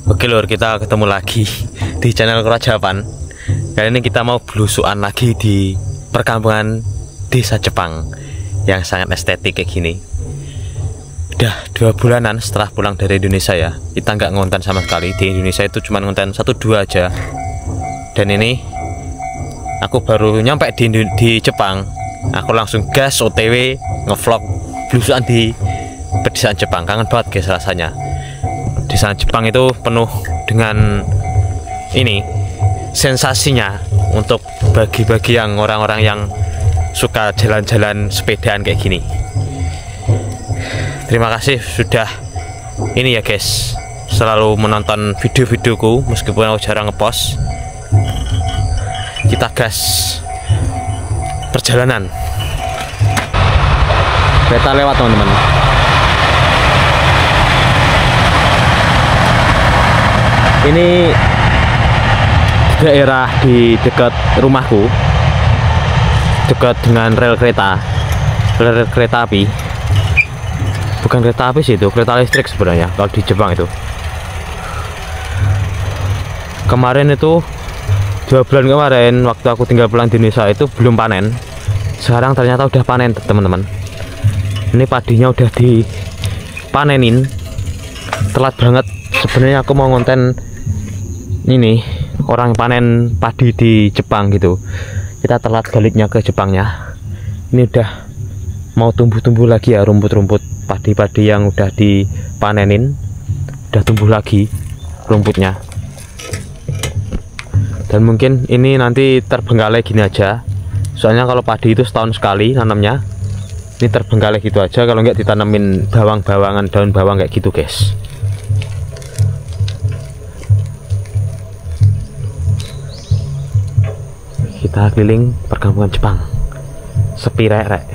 Oke lur, kita ketemu lagi di channel Kerajapan. Kali ini kita mau belusukan lagi di perkampungan desa Jepang yang sangat estetik kayak gini. Udah 2 bulanan setelah pulang dari Indonesia ya, kita nggak ngonten sama sekali. Di Indonesia itu cuma ngonten 1-2 aja. Dan ini aku baru nyampe di Jepang. Aku langsung gas OTW ngevlog belusukan di pedesaan Jepang. Kangen banget guys rasanya. Desa Jepang itu penuh dengan ini sensasinya untuk bagi-bagi yang orang-orang yang suka jalan-jalan sepedaan kayak gini. Terima kasih sudah ini ya guys, selalu menonton video-videoku meskipun aku jarang ngepost. Kita gas perjalanan. Kereta lewat teman-teman. Ini daerah di dekat rumahku, dekat dengan rel kereta api. Bukan kereta api sih, itu kereta listrik sebenarnya kalau di Jepang itu. Kemarin itu 2 bulan kemarin waktu aku tinggal pulang di Indonesia itu belum panen. Sekarang ternyata udah panen teman-teman. Ini padinya udah dipanenin, telat banget. Sebenarnya aku mau ngonten ini orang panen padi di Jepang gitu. Kita telat baliknya ke Jepangnya. Ini udah mau tumbuh-tumbuh lagi ya, rumput-rumput padi-padi yang udah dipanenin udah tumbuh lagi rumputnya. Dan mungkin ini nanti terbengkalai gini aja. Soalnya kalau padi itu setahun sekali nanamnya. Ini terbengkalai gitu aja, kalau nggak ditanamin bawang-bawangan, daun bawang kayak gitu guys. Kita keliling perkampungan Jepang, sepi rek.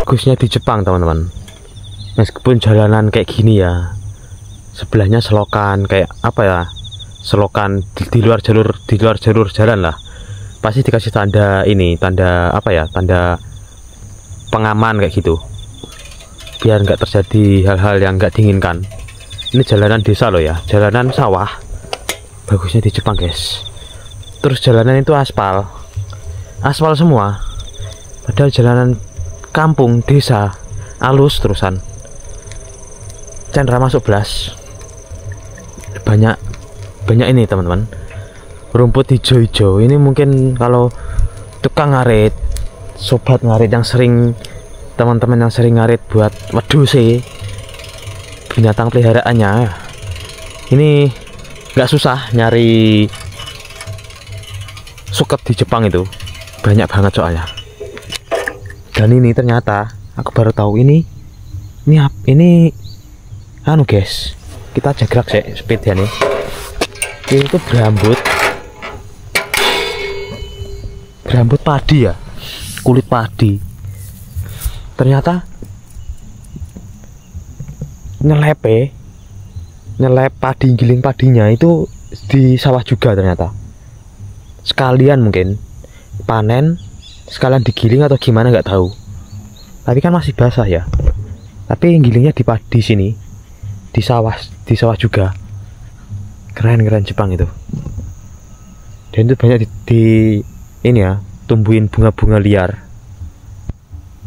Bagusnya di Jepang teman-teman, meskipun jalanan kayak gini ya, sebelahnya selokan kayak apa ya, selokan di luar jalur jalan lah, pasti dikasih tanda ini, tanda apa ya, tanda pengaman kayak gitu, biar nggak terjadi hal-hal yang nggak diinginkan. Ini jalanan desa loh ya, jalanan sawah. Bagusnya di Jepang guys. Terus jalanan itu aspal semua. Padahal jalanan kampung desa halus terusan. Cendera masuk belas. Banyak ini teman-teman. Rumput hijau-hijau. Ini mungkin kalau tukang ngarit, sobat ngarit yang sering, teman-teman yang sering ngarit buat wedhus sih, binatang peliharaannya ini nggak susah nyari suket di Jepang, itu banyak banget soalnya. Dan ini ternyata aku baru tahu ini anu guys, kita jagrak sih sepeda nih. Ini tuh berambut padi ya, kulit padi. Ternyata nyelep padi, giling padinya itu di sawah juga ternyata. Sekalian mungkin panen, sekalian digiling atau gimana nggak tahu. Tapi kan masih basah ya. Tapi gilingnya di sini, di sawah juga. Keren Jepang itu. Dan itu banyak di ini ya, tumbuhin bunga-bunga liar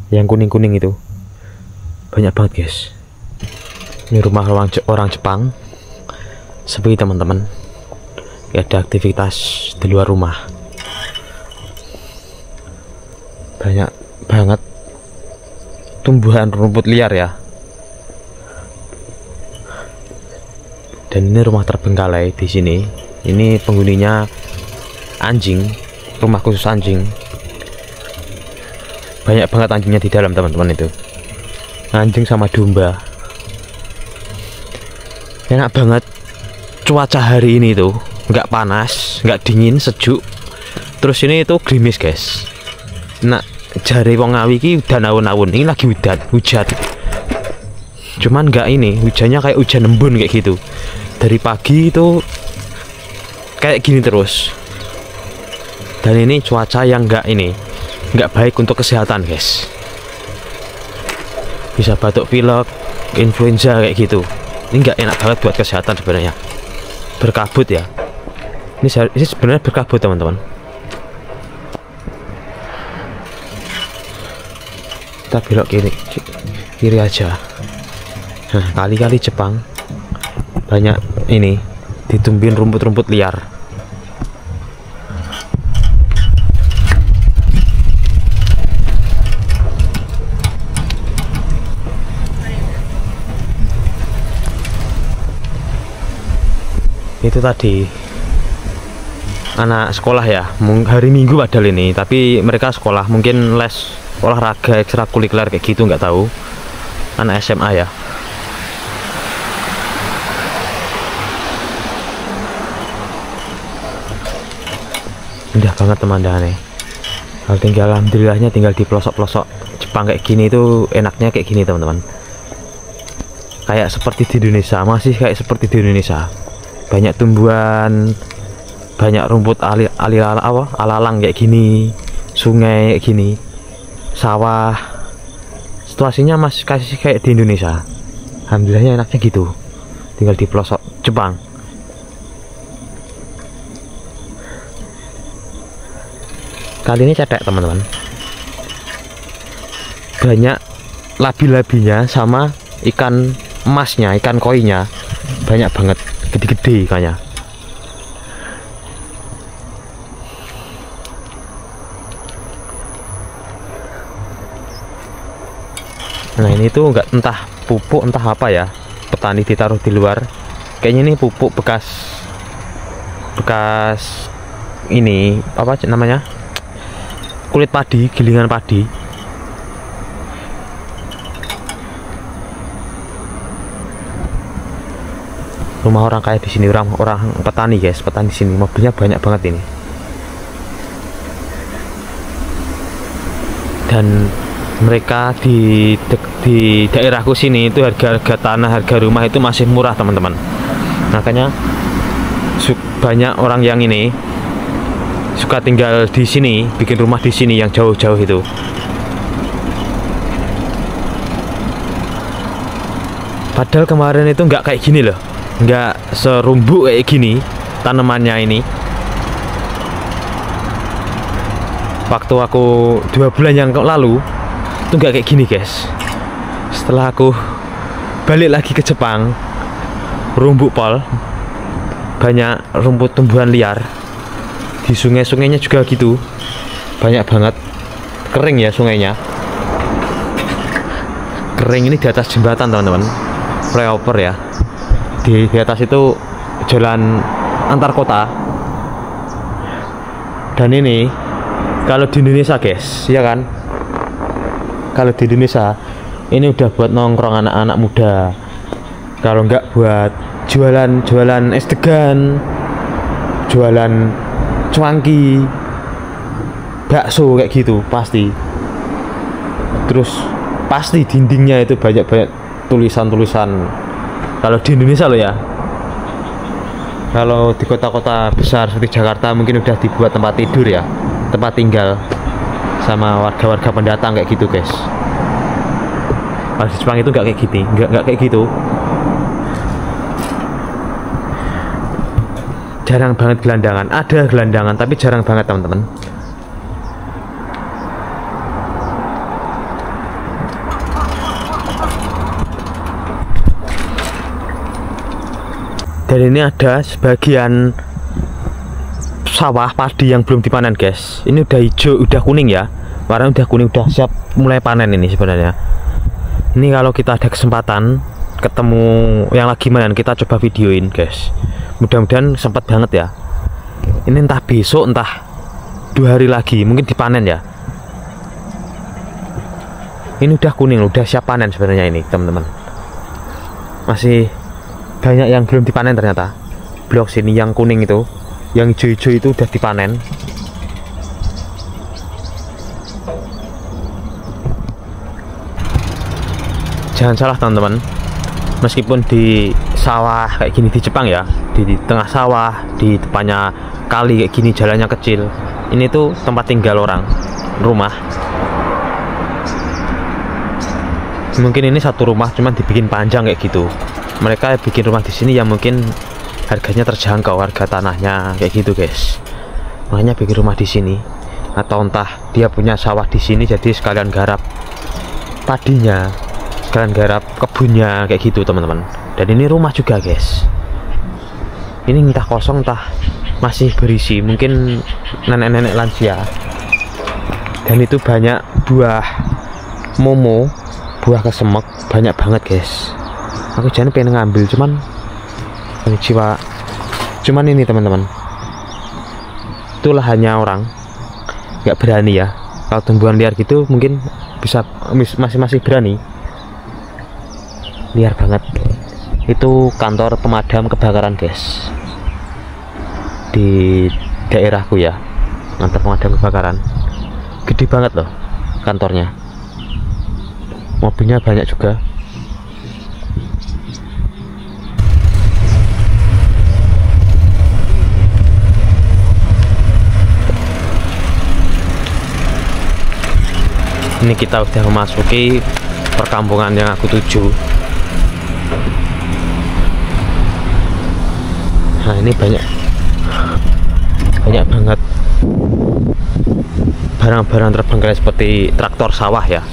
yang kuning-kuning itu. Banyak banget guys. Ini rumah orang Jepang, sepi teman-teman. Gak ada aktivitas di luar rumah. Banyak banget tumbuhan rumput liar ya. Dan ini rumah terbengkalai di sini. Ini penghuninya anjing, rumah khusus anjing. Banyak banget anjingnya di dalam teman-teman itu. Anjing sama domba. Enak banget cuaca hari ini tuh, nggak panas, nggak dingin, sejuk. Terus ini itu gerimis guys. Nah, jari wong Ngawi ki udah nawun-nawun. Ini lagi hujan. Cuman nggak ini, hujannya kayak hujan embun kayak gitu. Dari pagi itu kayak gini terus. Dan ini cuaca yang nggak baik untuk kesehatan guys. bisa batuk pilek, influenza kayak gitu. Ini nggak enak banget buat kesehatan sebenarnya. Berkabut ya, ini sebenarnya berkabut teman-teman. Kita belok kiri aja. Nah, kali-kali Jepang banyak ini ditumbuhin rumput-rumput liar. Itu tadi anak sekolah ya, hari Minggu padahal ini, tapi mereka sekolah, mungkin les olahraga ekstrakurikuler kayak gitu, nggak tahu. Anak SMA ya. Indah banget pemandangannya. Alhamdulillahnya tinggal di pelosok-pelosok Jepang kayak gini, itu enaknya kayak gini teman-teman. Kayak seperti di Indonesia, masih kayak seperti di Indonesia. Banyak tumbuhan, banyak rumput alalang kayak gini, sungai kayak gini, sawah. Situasinya masih kasih kayak di Indonesia. Alhamdulillahnya enaknya gitu, tinggal di pelosok Jepang. Kali ini cetek teman-teman, banyak labi-labinya sama ikan emasnya, ikan koinya banyak banget, gede-gede ikannya. Nah ini tuh enggak, entah pupuk entah apa ya, petani ditaruh di luar. Kayaknya ini pupuk bekas ini apa namanya, kulit padi, gilingan padi. Rumah orang kaya di sini, orang petani guys, petani di sini, mobilnya banyak banget ini. Dan mereka di daerahku sini itu harga tanah, harga rumah itu masih murah teman-teman. Makanya banyak orang yang ini suka tinggal di sini, bikin rumah di sini yang jauh-jauh itu. Padahal kemarin itu nggak kayak gini loh, nggak serumbuk kayak gini tanamannya ini. Waktu aku 2 bulan yang lalu itu nggak kayak gini guys. Setelah aku balik lagi ke Jepang, rumbuk pol, banyak rumput tumbuhan liar. Di sungai-sungainya juga gitu, banyak banget. Kering ya sungainya, kering. Ini di atas jembatan teman-teman, flyover ya. Di atas itu jalan antar kota. Dan ini kalau di Indonesia guys, ya kan, kalau di Indonesia ini udah buat nongkrong anak-anak muda. Kalau nggak buat jualan es degan, jualan cuangki, bakso kayak gitu pasti. Terus pasti dindingnya itu banyak tulisan-tulisan. Kalau di Indonesia loh ya. Kalau di kota-kota besar seperti Jakarta mungkin udah dibuat tempat tidur ya, tempat tinggal sama warga-warga pendatang kayak gitu guys. Kalau di Jepang itu nggak kayak gitu, nggak kayak gitu. Jarang banget gelandangan, ada gelandangan tapi jarang banget teman-teman. Dan ini ada sebagian sawah padi yang belum dipanen guys. Ini udah hijau, udah kuning ya, warnanya udah kuning, udah siap mulai panen ini sebenarnya. Ini kalau kita ada kesempatan ketemu yang lagi manen, kita coba videoin guys. Mudah-mudahan sempat banget ya. Ini entah besok entah 2 hari lagi mungkin dipanen ya. Ini udah kuning, udah siap panen sebenarnya ini teman-teman. Masih banyak yang belum dipanen ternyata. Blok sini yang kuning itu, yang hijau-hijau itu udah dipanen. Jangan salah teman-teman, meskipun di sawah kayak gini di Jepang ya, di tengah sawah, di depannya kali kayak gini, jalannya kecil, ini tuh tempat tinggal orang, rumah. Mungkin ini satu rumah cuman dibikin panjang kayak gitu. Mereka bikin rumah di sini yang mungkin harganya terjangkau, harga tanahnya kayak gitu guys. Makanya bikin rumah di sini, atau entah dia punya sawah di sini jadi sekalian garap padinya, sekalian garap kebunnya kayak gitu teman-teman. Dan ini rumah juga guys. Ini entah kosong entah masih berisi, mungkin nenek-nenek lansia. Dan itu banyak buah momo, buah kesemek, banyak banget guys. Aku jangan pengen ngambil cuman jiwa, cuman ini teman-teman, itu lahannya orang, nggak berani ya. Kalau tumbuhan liar gitu mungkin bisa masih berani. Liar banget. Itu kantor pemadam kebakaran guys, di daerahku ya. Kantor pemadam kebakaran gede banget loh kantornya, mobilnya banyak juga. Ini kita udah memasuki perkampungan yang aku tuju. Nah ini banyak banget barang-barang terbengkalai seperti traktor sawah ya.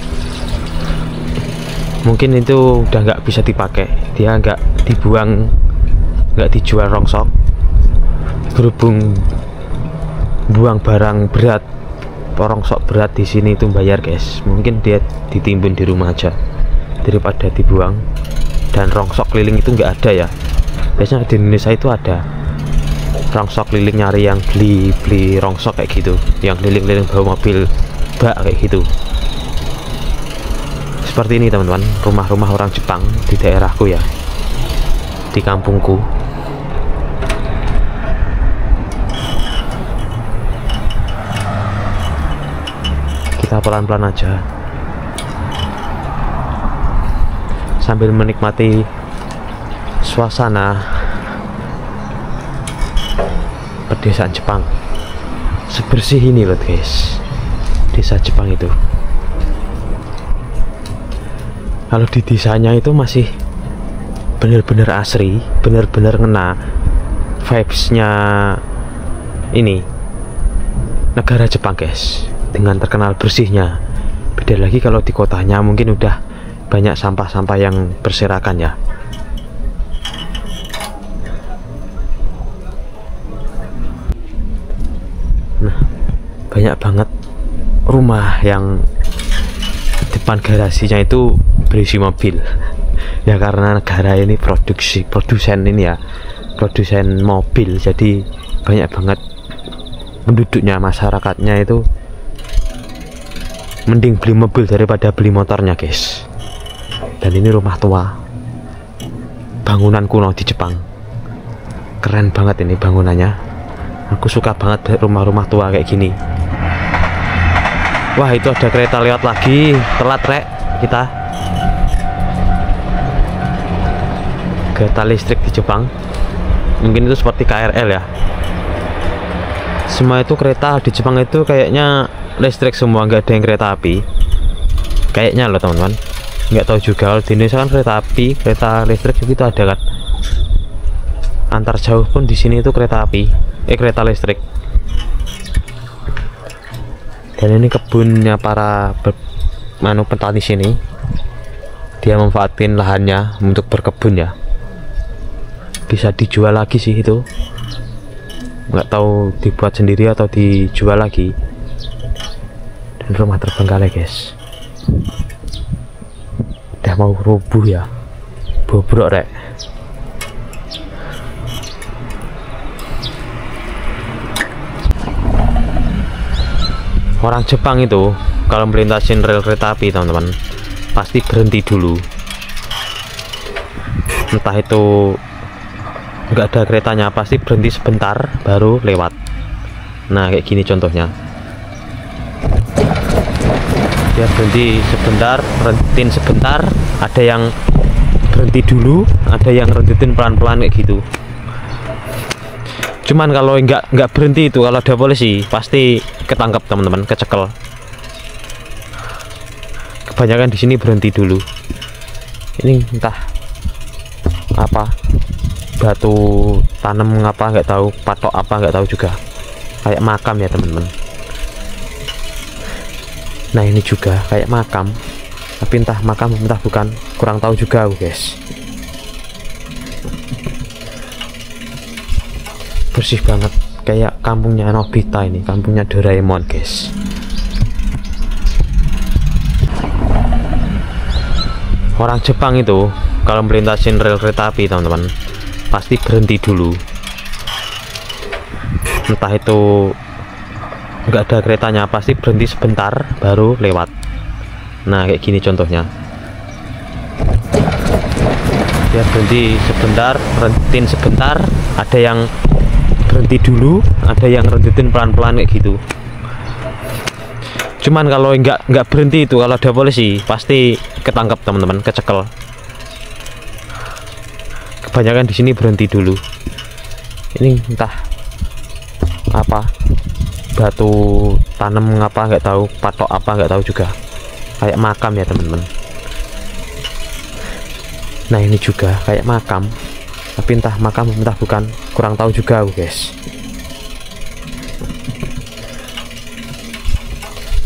Mungkin itu udah nggak bisa dipakai, dia nggak dibuang, nggak dijual rongsok. Berhubung buang barang berat, rongsok berat di sini itu bayar guys. Mungkin dia ditimbun di rumah aja daripada dibuang. Dan rongsok keliling itu nggak ada ya. Biasanya di Indonesia itu ada rongsok keliling, nyari yang beli rongsok kayak gitu, yang keliling-keliling bawa mobil bak kayak gitu. Seperti ini teman-teman, rumah-rumah orang Jepang di daerahku ya, di kampungku. Kita pelan-pelan aja sambil menikmati suasana pedesaan Jepang. Sebersih ini loh guys, desa Jepang itu. Kalau di desanya itu masih bener-bener asri, bener-bener ngena vibesnya ini negara Jepang guys, dengan terkenal bersihnya. Beda lagi kalau di kotanya mungkin udah banyak sampah-sampah yang berserakan ya. Nah, banyak banget rumah yang depan garasinya itu berisi mobil. Ya karena negara ini produsen ini ya, produsen mobil, jadi banyak banget penduduknya, masyarakatnya itu mending beli mobil daripada beli motornya guys. Dan ini rumah tua, bangunan kuno di Jepang, keren banget ini bangunannya. Aku suka banget rumah-rumah tua kayak gini. Wah itu ada kereta lewat lagi, telat rek kita. Kereta listrik di Jepang, mungkin itu seperti KRL ya. Semua itu kereta di Jepang itu kayaknya listrik semua, nggak ada yang kereta api kayaknya loh teman-teman. Nggak tahu juga, kalau di Indonesia kan kereta api, kereta listrik gitu ada kan. Antar jauh pun di sini itu kereta api, kereta listrik. Dan ini kebunnya para petani sini, dia manfaatin lahannya untuk berkebun ya. Bisa dijual lagi sih itu, nggak tahu dibuat sendiri atau dijual lagi. Dan rumah terbengkalai guys, udah mau rubuh ya, bobrok rek. Orang Jepang itu kalau melintasin rel kereta api teman-teman pasti berhenti dulu, entah itu nggak ada keretanya pasti berhenti sebentar baru lewat. Nah kayak gini contohnya, dia berhenti sebentar, rentin sebentar, ada yang berhenti dulu, ada yang rentin pelan-pelan kayak gitu. Cuman kalau nggak berhenti itu, kalau ada polisi pasti ketangkep teman-teman, kecekel. kebanyakan di sini berhenti dulu. Ini entah apa, batu tanam apa nggak tahu, patok apa nggak tahu juga, kayak makam ya teman-teman. Nah ini juga kayak makam, tapi entah makam entah bukan, kurang tahu juga aku guys. Bersih banget, kayak kampungnya Nobita ini, kampungnya Doraemon guys. Orang Jepang itu kalau melintasin rel kereta api teman-teman pasti berhenti dulu, entah itu nggak ada keretanya pasti berhenti sebentar baru lewat. Nah kayak gini contohnya, dia berhenti sebentar, rentin sebentar, ada yang berhenti dulu, ada yang rentin pelan-pelan kayak gitu. Cuman kalau nggak berhenti itu, kalau ada polisi pasti ketangkap teman-teman, kecekel. Kebanyakan di sini berhenti dulu. Ini entah apa, batu tanam apa nggak tahu, patok apa nggak tahu juga, kayak makam ya teman-teman. Nah ini juga kayak makam, tapi entah makam entah bukan, kurang tahu juga aku guys.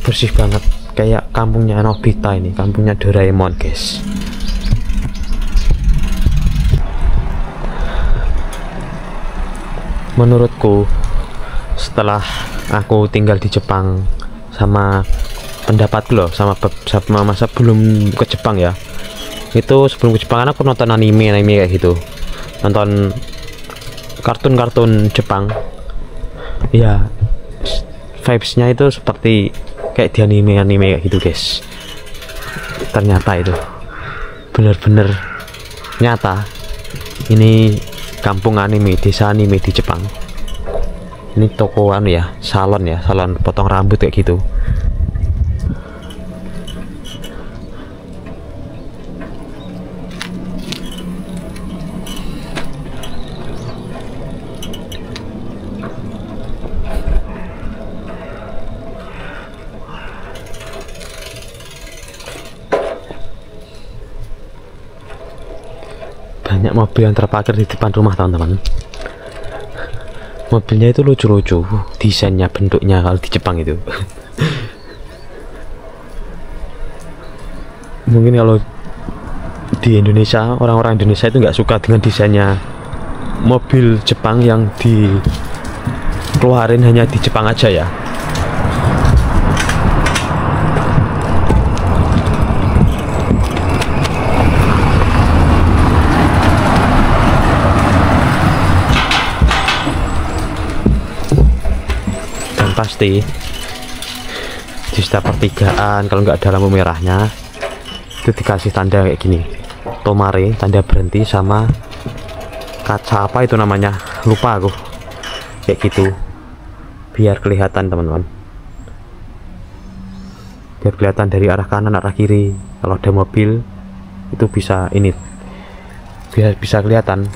Bersih banget, kayak kampungnya Nobita ini, kampungnya Doraemon guys. Menurutku setelah aku tinggal di Jepang, sama pendapat loh, sama masa belum ke Jepang ya, itu sebelum ke Jepang aku nonton anime kayak gitu, nonton kartun Jepang ya, vibesnya itu seperti kayak di anime kayak gitu guys. Ternyata itu bener-bener nyata, ini kampung anime, desa anime di Jepang. Ini toko anu ya, salon potong rambut kayak gitu. Banyak mobil yang terparkir di depan rumah teman-teman. Mobilnya itu lucu-lucu, desainnya, bentuknya kalau di Jepang itu. Mungkin kalau di Indonesia, orang-orang Indonesia itu nggak suka dengan desainnya mobil Jepang yang dikeluarin hanya di Jepang aja ya. Pasti di setiap pertigaan kalau nggak ada lampu merahnya itu dikasih tanda kayak gini, tomare, tanda berhenti, sama kaca apa itu namanya, lupa aku, kayak gitu, biar kelihatan teman-teman, biar kelihatan dari arah kanan arah kiri. Kalau ada mobil itu bisa ini, biar bisa kelihatan.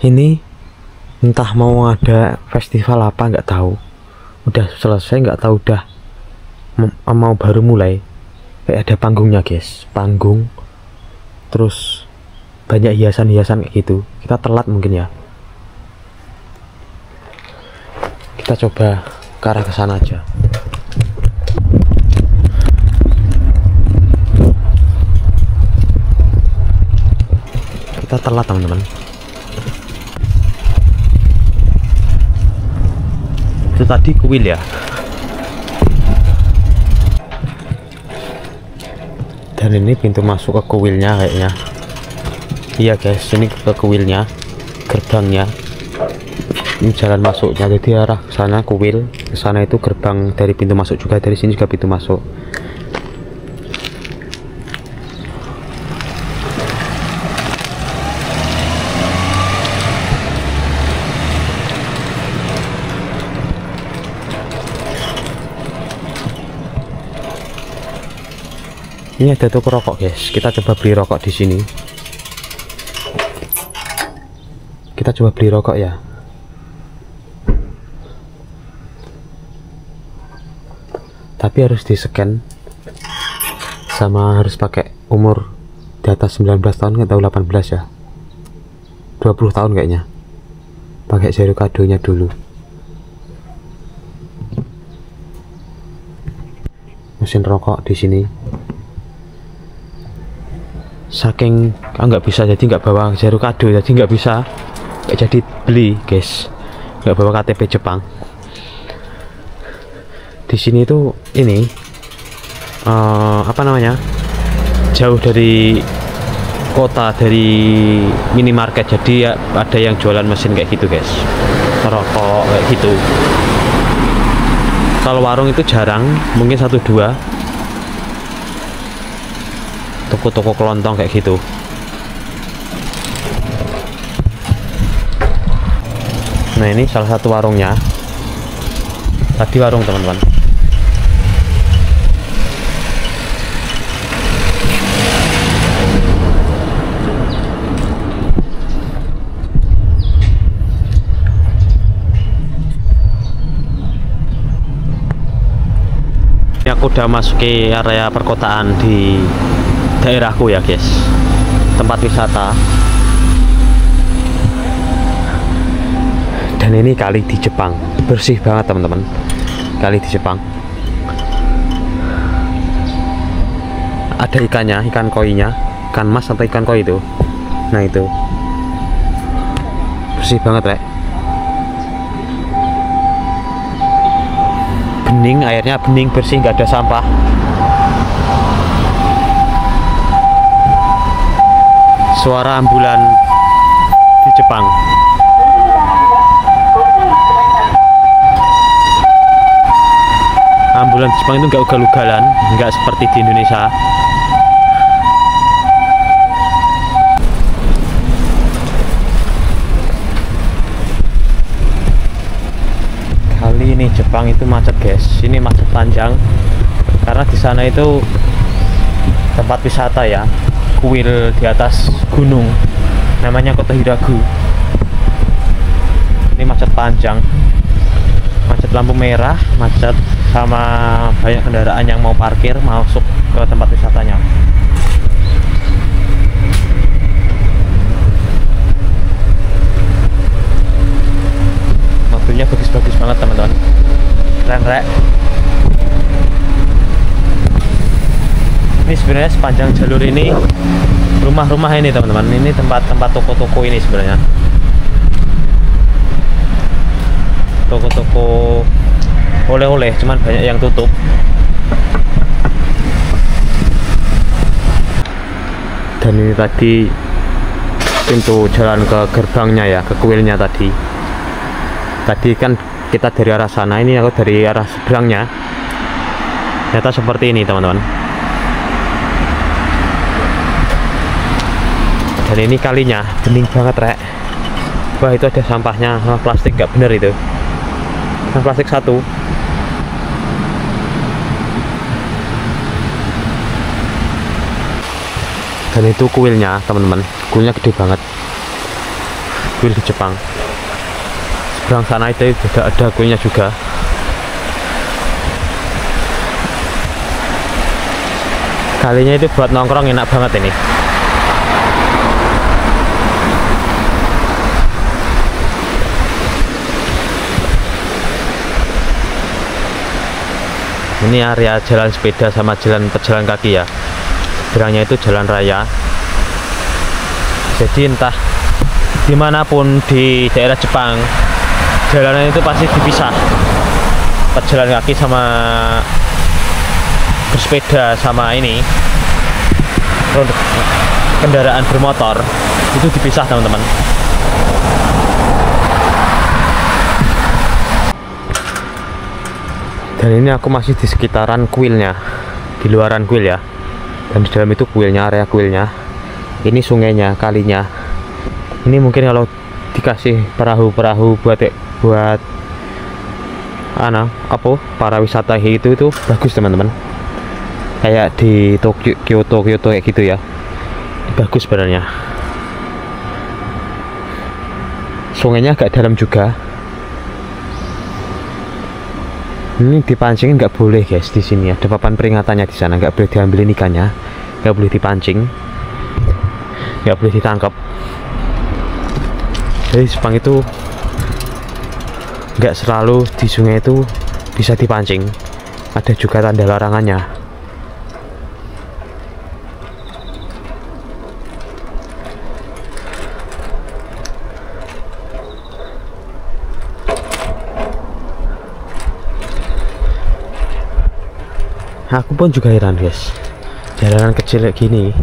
Ini entah mau ada festival apa nggak tahu, udah selesai nggak tahu, udah mau baru mulai, kayak ada panggungnya guys, panggung, terus banyak hiasan-hiasan kayak gitu. Kita telat mungkin ya, kita coba ke arah kesana aja. Kita telat teman-teman. Itu tadi kuil ya, dan ini pintu masuk ke kuilnya kayaknya. Iya guys, ini ke kuilnya, gerbangnya, ini jalan masuknya. Jadi arah sana kuil, ke sana itu gerbang dari pintu masuk juga, dari sini juga pintu masuk. Ini ada toko rokok guys, kita coba beli rokok di sini. Kita coba beli rokok ya. tapi harus di scan, sama harus pakai umur di atas 19 tahun atau 18 ya, 20 tahun kayaknya, pakai Zero Kadonya dulu. Mesin rokok di sini, saking nggak bisa jadi nggak bawa Zero Kado, jadi nggak bisa, nggak jadi beli guys, nggak bawa KTP Jepang. Di sini tuh ini apa namanya, jauh dari kota, dari minimarket, jadi ya ada yang jualan mesin kayak gitu guys, rokok kayak gitu. Kalau warung itu jarang, mungkin 1-2 toko-toko kelontong kayak gitu. Nah ini salah satu warungnya, tadi warung teman-teman. Aku udah masuki area perkotaan di daerahku ya guys, tempat wisata. Dan ini kali di Jepang, bersih banget teman-teman, kali di Jepang. Ada ikannya, ikan koinya, ikan mas atau ikan koi itu. Nah itu bersih banget rek, bening, airnya bening, bersih, nggak ada sampah. Suara ambulan di Jepang. Ambulan di Jepang itu nggak ugal-ugalan, nggak seperti di Indonesia. Kali ini Jepang itu macet guys, ini macet panjang karena di sana itu tempat wisata ya, kuil di atas gunung, namanya Kota Hiragu. Ini macet panjang, macet lampu merah, macet sama banyak kendaraan yang mau parkir masuk ke tempat wisatanya. Mobilnya bagus-bagus banget teman-teman, keren rek. Ini sebenarnya sepanjang jalur ini rumah-rumah ini teman-teman, ini tempat-tempat toko-toko ini sebenarnya, toko-toko oleh-oleh, cuman banyak yang tutup. Dan ini tadi pintu jalan ke gerbangnya ya, ke kuilnya tadi. Tadi kan kita dari arah sana, ini aku dari arah seberangnya. Ternyata seperti ini teman-teman. Dan ini kalinya bening banget rek. Wah itu ada sampahnya, sama plastik, gak bener itu, yang plastik satu. Dan itu kuilnya teman-teman, kuilnya gede banget, kuil di Jepang. Seberang sana itu juga ada kuilnya juga. Kalinya itu buat nongkrong enak banget ini. Ini area jalan sepeda sama jalan pejalan kaki ya. Seberangnya itu jalan raya. Jadi entah dimanapun di daerah Jepang, jalanan itu pasti dipisah. Pejalan kaki sama bersepeda sama ini kendaraan bermotor itu dipisah teman-teman. Dan ini aku masih di sekitaran kuilnya, di luaran kuil ya. Dan di dalam itu kuilnya, area kuilnya. Ini sungainya, kalinya. Ini mungkin kalau dikasih perahu-perahu buat para wisata itu bagus teman-teman. Kayak di Tokyo, Kyoto kayak gitu ya. Bagus sebenarnya. Sungainya agak dalam juga. Ini dipancing nggak boleh guys, di sini ada papan peringatannya di sana, nggak boleh diambilin ikannya, nggak boleh dipancing, nggak boleh ditangkap. Jadi Jepang itu nggak selalu di sungai itu bisa dipancing, ada juga tanda larangannya. Aku pun juga heran guys, jalanan kecil kayak gini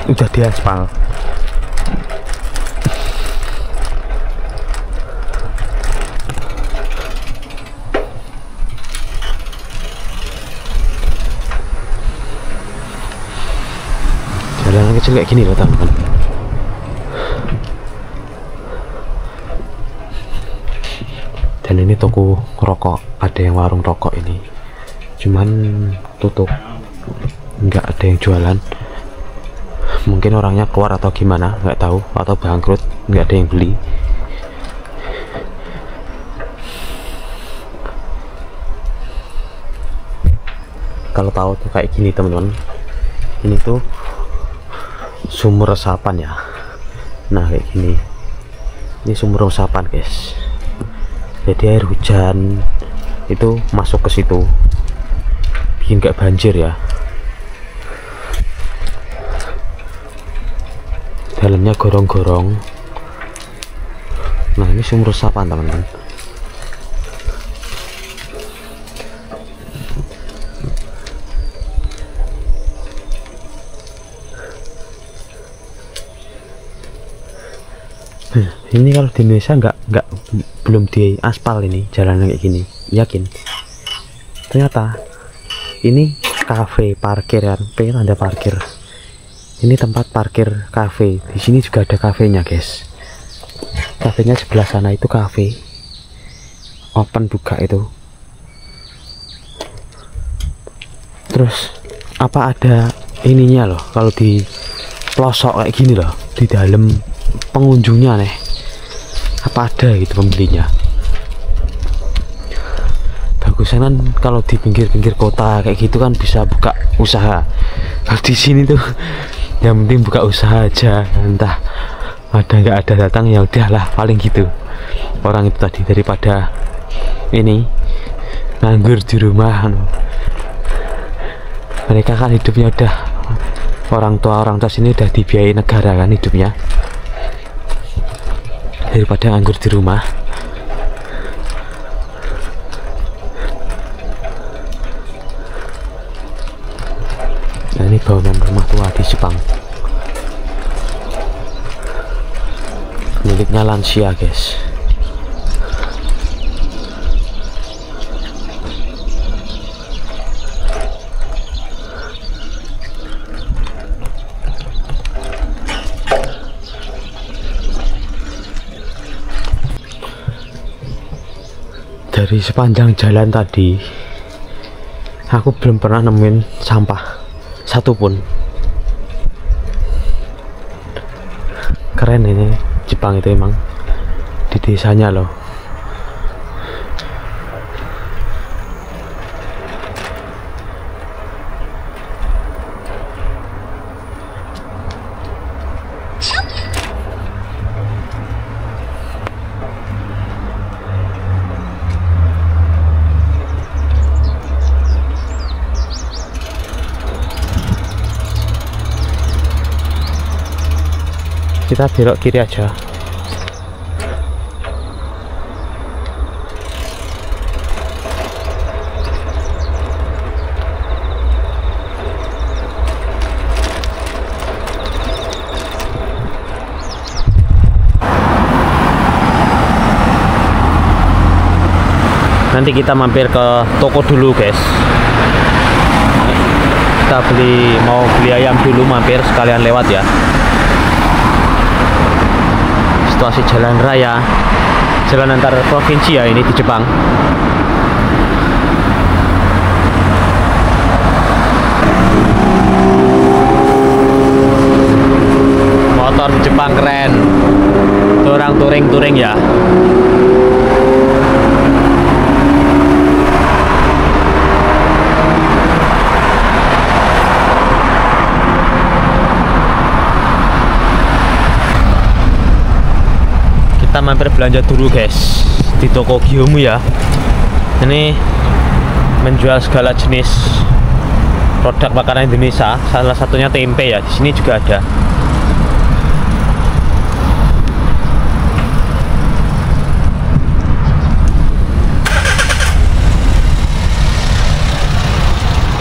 udah diaspal. Jalanan kecil kayak gini loh teman-teman. Dan ini toko rokok, ada yang warung rokok ini, cuman tutup, nggak ada yang jualan. Mungkin orangnya keluar atau gimana, nggak tahu, atau bangkrut, nggak ada yang beli. Kalau tahu tuh kayak gini teman-teman, ini tuh sumur resapan ya. Nah kayak gini, ini sumur resapan guys. Jadi air hujan itu masuk ke situ, bikin nggak banjir ya. Dalamnya gorong-gorong. Nah ini sumur resapan teman-teman. Ini kalau di Indonesia belum di aspal ini jalanan kayak gini, yakin. Ternyata ini kafe parkir kan, pengen ada parkir. Ini tempat parkir kafe. Di sini juga ada kafenya guys. Kafenya sebelah sana itu kafe, open buka itu. Terus apa ada ininya loh, kalau di pelosok kayak gini loh, di dalam pengunjungnya nih, apa ada gitu pembelinya. Bagusan kan kalau di pinggir-pinggir kota kayak gitu kan bisa buka usaha. Kalau di sini tuh yang penting buka usaha aja, entah ada nggak ada datang ya udahlah, paling gitu orang itu tadi, daripada ini nganggur di rumah. Mereka kan hidupnya udah, orang tua sini udah dibiayai negara kan hidupnya, daripada nganggur di rumah. Nah ini bangunan rumah tua di Jepang, miliknya lansia guys. Dari sepanjang jalan tadi aku belum pernah nemuin sampah satupun. Keren ini Jepang itu emang, di desanya loh. Kita belok kiri aja. Nanti kita mampir ke toko dulu guys. Kita mau beli ayam dulu, mampir sekalian lewat ya. Situasi jalan raya, jalan antar provinsi ya ini di Jepang. Motor di Jepang keren, orang touring ya. mampir belanja dulu guys di toko Giomu ya. Ini menjual segala jenis produk makanan Indonesia, salah satunya tempe ya. Di sini juga ada.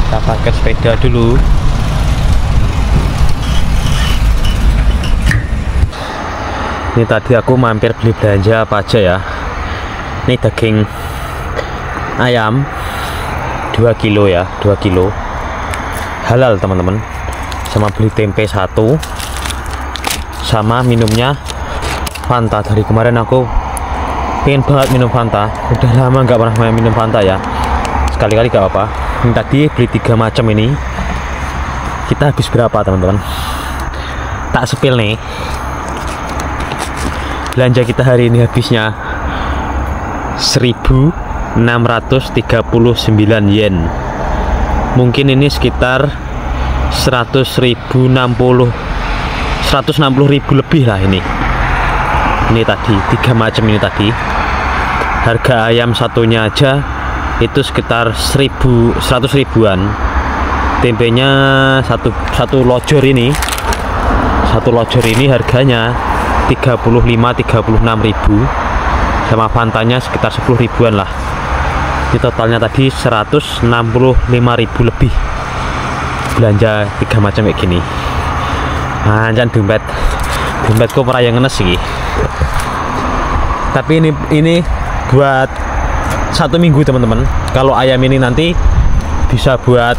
Kita parkir sepeda dulu. Ini tadi aku mampir beli belanja apa aja ya. Ini daging ayam 2 kilo ya, 2 kilo halal teman-teman. Sama beli tempe 1, sama minumnya Fanta. Dari kemarin aku pengen banget minum Fanta, udah lama nggak pernah minum Fanta ya. Sekali-kali gak apa-apa. Ini tadi beli 3 macam ini. Kita habis berapa teman-teman? Tak sepil nih. Belanja kita hari ini habisnya 1.639 yen. Mungkin ini sekitar 160.000 lebih lah ini. Ini tadi 3 macam ini tadi. Harga ayam satunya aja itu sekitar 100 ribuan. Tempenya satu lojor ini. Satu lojor ini harganya 35-36 ribu, sama Fantanya sekitar 10 ribuan lah. Ini totalnya tadi 165 ribu lebih. Belanja 3 macam kayak gini. Anjan dompetku pernah yang ngenes sih. Tapi ini buat 1 minggu teman-teman. Kalau ayam ini nanti bisa buat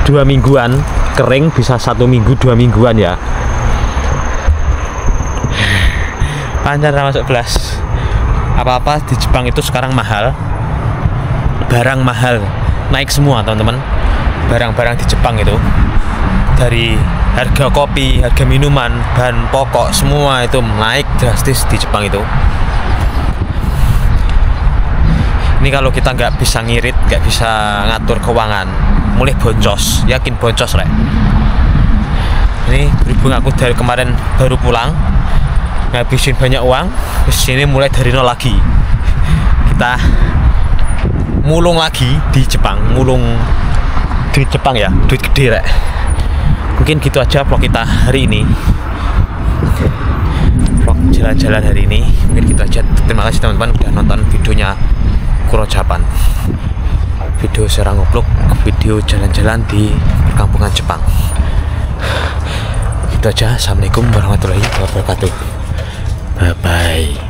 2 mingguan, kering bisa 1 minggu 2 mingguan ya. Pancar masuk belas. Apa-apa di Jepang itu sekarang mahal. Barang mahal, naik semua teman-teman. Barang-barang di Jepang itu, dari harga kopi, harga minuman, bahan pokok, semua itu naik drastis di Jepang itu. Ini kalau kita nggak bisa ngirit, nggak bisa ngatur keuangan, mulai boncos, yakin boncos rek. Ini berhubung aku dari kemarin baru pulang, ngabisin banyak uang, di sini mulai dari nol lagi. Kita mulung lagi di Jepang, mulung di Jepang ya, duit gede rek. Mungkin gitu aja vlog kita hari ini, vlog jalan-jalan hari ini. Mungkin gitu aja. Terima kasih teman-teman udah nonton videonya Kuro Japan, video serang ngoblok, video jalan-jalan di perkampungan Jepang. Itu aja. Assalamualaikum warahmatullahi wabarakatuh. Bye bye.